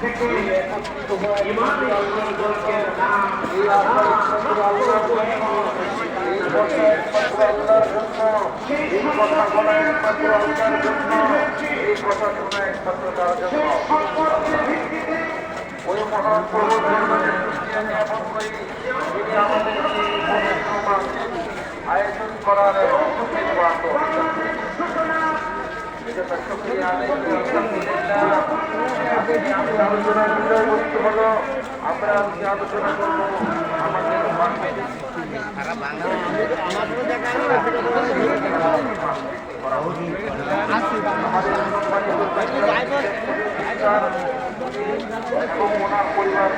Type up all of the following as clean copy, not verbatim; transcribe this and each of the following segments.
থেকে ইমাম আল্লাহর নাম এই আল্লাহর কথা বলা একমাত্র আল্লাহর জন্য, এই কথা শোনা একমাত্র তার জন্য। ওই মহান প্রভু যিনি আমাদের আয়োজন করার আলোচনার বিষয়বস্তু হল, আমরা আজকে আলোচনা করবো আমাদের এবং ওনার পরিবার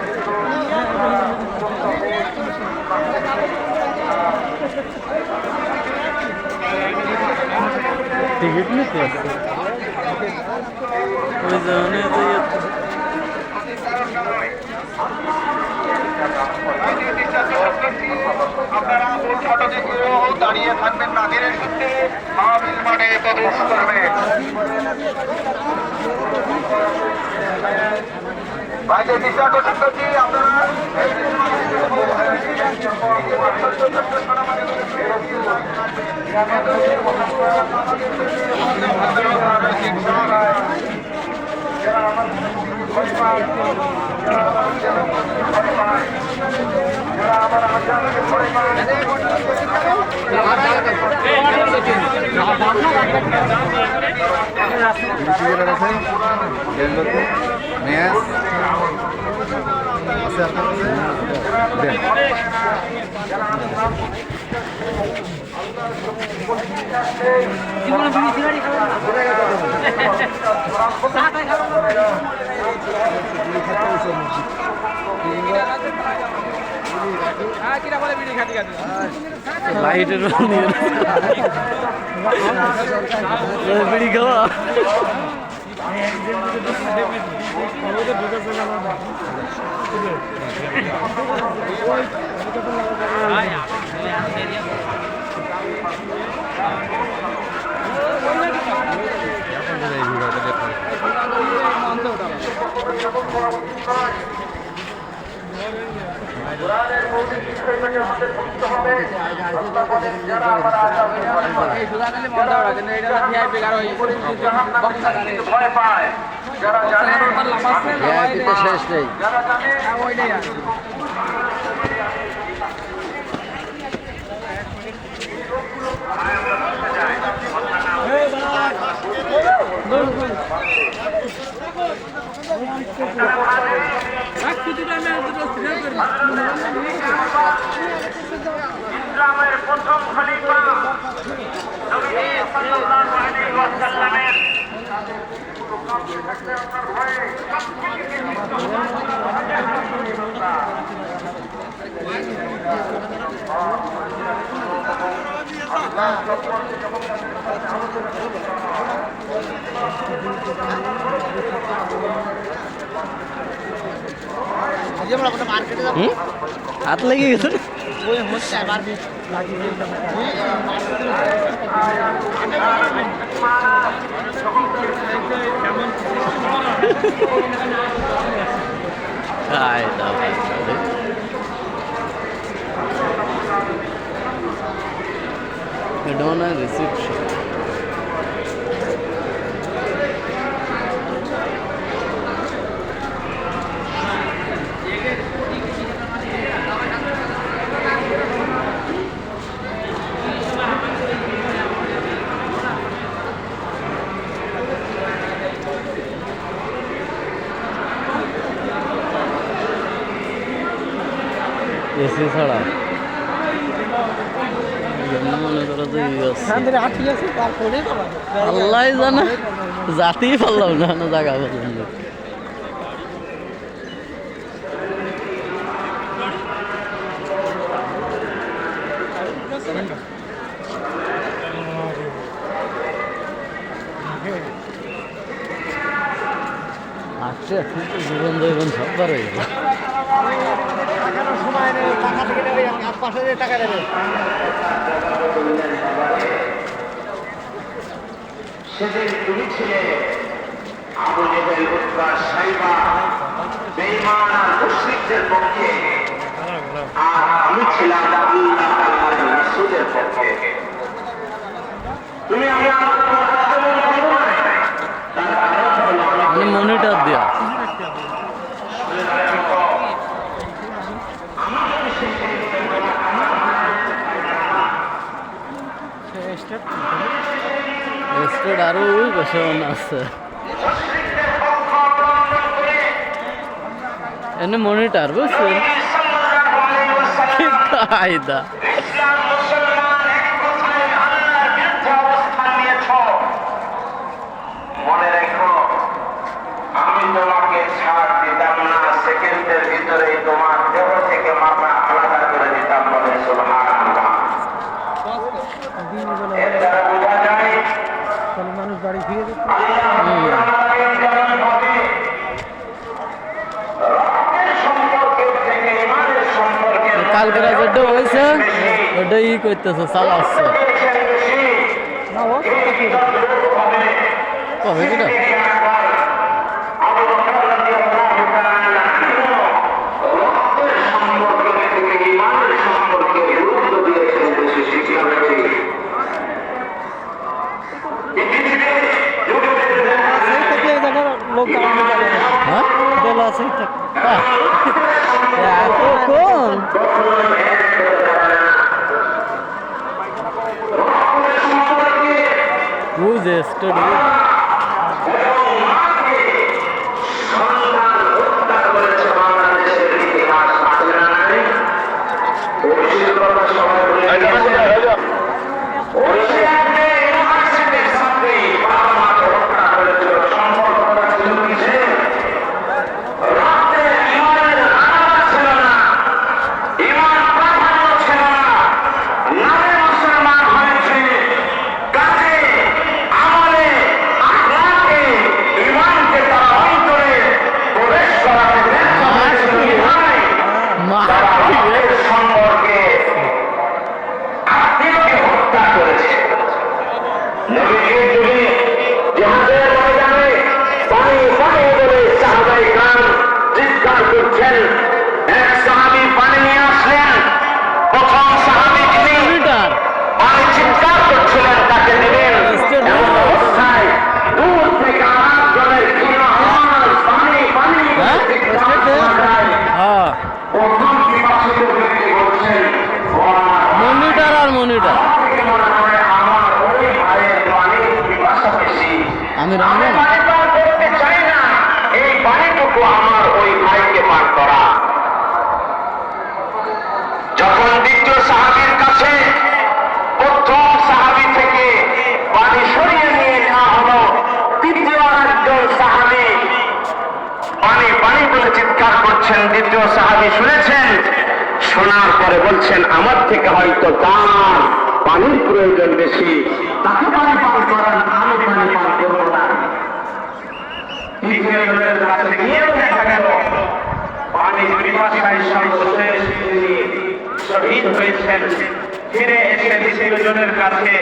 টিকিট নিতে আসছে ওই জন্য আপনারা দাঁড়িয়ে থাকবেন না, ধীরে সুস্থে মাহফিল মাঠে প্রবেশ করবেন। ভাইদের দিশা আকর্ষণ করছি, আপনারা লাইটের বিড়ি খাওয়া কোরআনের মৌলিক বিষয়টাকে আমাদের বুঝতে হবে। আল্লাহ বলেন, যারা আমার আযাবের ভয় পায়, যারা জানে, শেষ নেই যারা জানে ইসলামের প্রথম খলিফা নবী সাল্লাল্লাহু আলাইহি ওয়াসাল্লামের হাত লেগে গেছে donor reception এসি ছাড়া মনে করো যে আল্লাহ জানে যাতেই পারলাম না না জায়গা বললাম আসছে কিন্তু জীবন জীবন সব বার হয়ে গেল সময় নেই, টাকা থেকে নেবে 5,000 টাকা দেবে। সেদিন তুমি ছিলে আবু জেহেল, উতবা, সাইবা, মুশরিকদের পক্ষে আর আমি ছিলাম আল্লাহ তাআলার রাসূলের পক্ষে। তুমি আমার মনিটর দিয়া স্টেট আরো ওই বসে আছে এনে মনিটর বুঝছেন কি কায়দা ইসলাম মুসলমান এক কথায় আল্লাহর বিরুদ্ধে অবস্থান নিয়েছ। মনে রেখো আমি তোমাকে ছাড় দিতাম না, সেকেন্ডের ভিতরেই তোমার দেহ থেকে মাথা আলাদা করে দিতাম। বলে সুবহানাল্লাহ। এর দ্বারা বোঝা যায় মানুষ বাড়ি ফিরে যেত কালকে যেটা হয়েছে ওটা ই করতেছে চালাচ্ছে না ও কবে কিনা লোক হ্যাঁ বেলা আছে কোন বুঝে স্টাডি মনিটর আর মনিটর আমি রহমান এই পানিটুকু আমার ওই ভাইকে পান করা। যখন দ্বিতীয় সাহাবীর কাছে প্রথম সাহাবী থেকে পানি সরিয়ে নিয়ে নেওয়া হলো, তৃতীয় একজন সাহাবী পানি পানি বলে চিৎকার করছেন। দ্বিতীয় সাহাবী শুনেছেন, শোনার পরে বলছেন আমার থেকে হয়তো তার পানির প্রয়োজন বেশি, তাকে পানি পান করান, আমি পানি পান করবো না। তৃতীয় জনের কাছে গিয়েও দেখা গেল পানির পিপাসায় সর্বশেষ তিনি শহীদ হয়েছেন। ফিরে এসে দ্বিতীয় জনের কাছে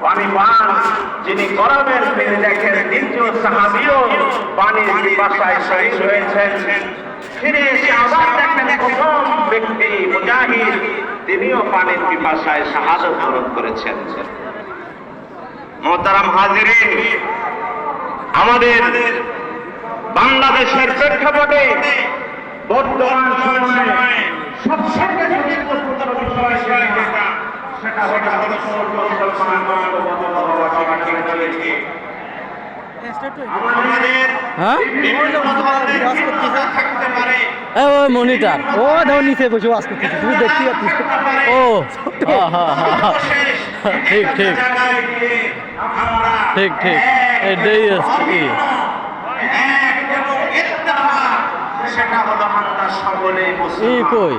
পানি পান যিনি করাবেন, তিনি দেখেন দ্বিতীয় সাহাবীও পানির পিপাসায় শহীদ হয়েছেন। ফিরে এসে আবার দেখেন প্রথম ব্যক্তি মুজাহিদ, তিনিও পানির পিপাসায় শাহাদাত বরণ করেছেন। মোহতারাম হাজিরিন, আমাদের বাংলাদেশের প্রেক্ষাপটে বর্তমান সময়ে সবচেয়ে গুরুত্বপূর্ণ বিষয় সেটা হলো মনিটর ও ধর নিচে বসে ওয়াজ করতেছে, তুমি দেখতে পাচ্ছিস? ও ঠিক ঠিক ঠিক ঠিক এটাই আসছে ই কই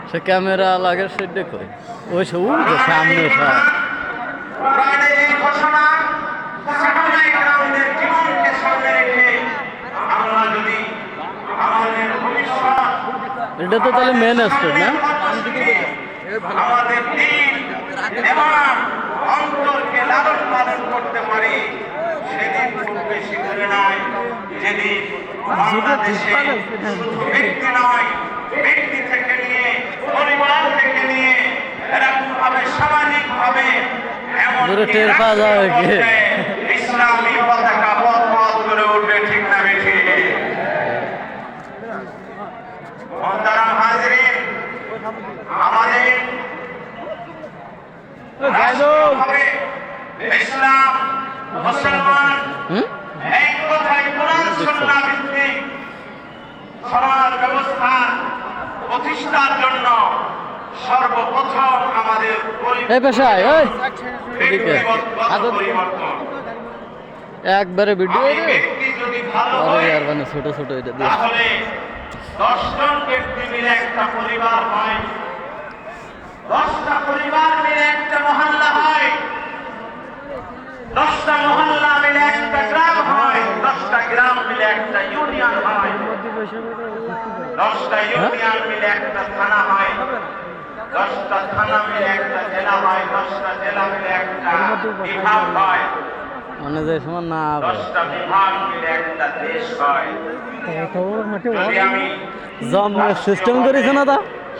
সে ক্যামেরা লাগে সেটা কই ওই সব সামনে সব এটা তো তাহলে মেন স্টোর না? আমাদের দিন এবং অন্তরকে লালন পালন করতে পারি সেদিন খুব বেশি করে নয়, যেদিন বাংলাদেশে শুধু ব্যক্তি নয়, ব্যক্তি থেকে নিয়ে পরিবার থেকে নিয়ে এরকম ভাবে সামাজিক ভাবে দূরে টের পাওয়া যাবে কি? ইসলামী পতাকা পথ করে উঠবে, ঠিক না বেশি? মোহতারাম হাজিরিন, আমাদের রাষ্ট্রভাবে ইসলাম মুসলমান এক কথায় কোরআন সুন্নাহ ভিত্তিক সমাজ ব্যবস্থা প্রতিষ্ঠার জন্য সর্বপ্রথম আমাদের এই পেশায় ওই এদিকে ব্যক্তিগত পরিবর্তন। একবারে ভিডিও আমি ব্যক্তি যদি ভালো হয় আর মানে ছোট ছোট এটা দিয়ে তাহলে 10 জন ব্যক্তি মিলে একটা পরিবার হয়, 10টা পরিবার মিলে একটা মহল্লা হয়, 10টা মহল্লা মিলে একটা গ্রাম হয়, 10টা গ্রাম মিলে একটা ইউনিয়ন হয়, 10টা ইউনিয়ন মিলে একটা থানা হয়, 10টা থানা মিলে একটা জেলা হয়, 10টা জেলা মিলে একটা বিভাগ হয়, মানে যে সময় না হবে 10টা বিভাগ মিলে একটা দেশ হয়। যদি আমি জম সিস্টেম করেছে না তা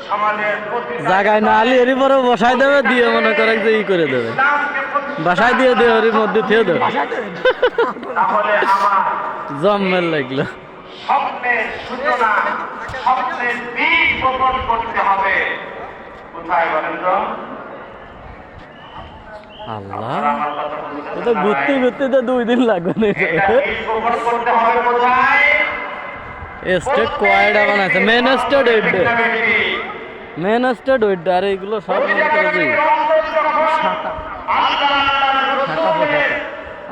সমাজের প্রতিটা জায়গায় না আলি এরই পরে বসাই দেবে দিয়ে মনে করে যে ই করে দেবে ইসলামকে প্রতিষ্ঠা বাসায় দিয়ে দেবে ওর মধ্যে থেকে দেবে তাহলে আমার জম্মের লাগলো স্বপ্নের সূচনা, স্বপ্নের বীজ বপন করতে হবে। কোথায় বলেন তো? আল্লাহ আমার কথা বুঝতে ও তো ঘুরতে ঘুরতে তো 2 দিন লাগবে না এটা বীজ বপন করতে হবে কোথায়? স্টেট কয়টা বানাইছে মেন স্টেট ওইটা ঠিক না বেশি? মেন স্টেট ওইটা আর এইগুলো সব ওই মনে করে জায়গায় যে আল্লাহর রাসূলের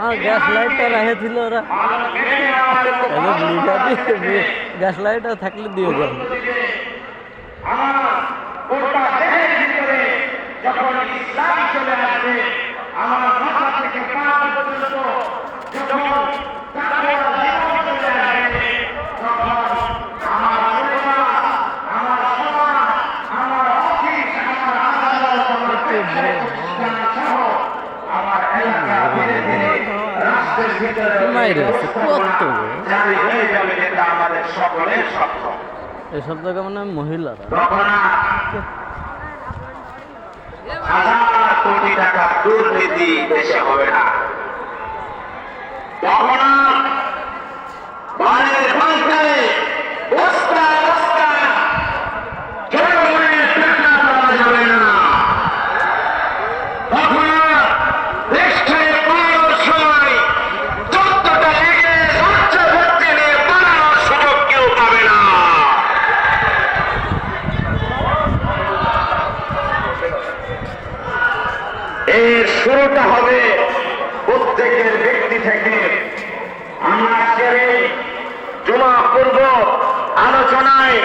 আর গ্যাস লাইটটা রেখেছিল ওরা এদের লিখা দিয়ে গ্যাস লাইটটা থাকলে দিয়ে যাবে আমার গোটা দেহের ভিতরে যখন ইসলাম চলে আসবে, আমার মাথা থেকে কান পর্যন্ত যখন তাকওয়ার জীবন চলে আসবে, তখন আমার পরিবার, আমার সমাজ, আমার অফিস, আমার আদালত, আমার ব্যবসা প্রতিষ্ঠান সহ আমার এলাকা ধীরে ধীরে রাষ্ট্রের ভিতরে মাইরে আছে, কত? জারি হয়ে যাবে, যেটা আমাদের সকলের স্বপ্ন। এসব জায়গা মানে মহিলারা তখন হাজার কোটি টাকা দুর্নীতি দেশে হবে না। তখন বাড়ির বাড়িতে বস্তা বস্তা জনগণের টাকা পাওয়া যাবে না। তখন দেশ ছেড়ে পালানোর সময় 14টা লেগে বাচ্চা ভর্তি নিয়ে পালানোর সুযোগ কেউ পাবে না। এর শুরুটা হবে প্রত্যেকের ব্যক্তি থেকে। আমরা আজকের এই জুমা পূর্ব আলোচনায়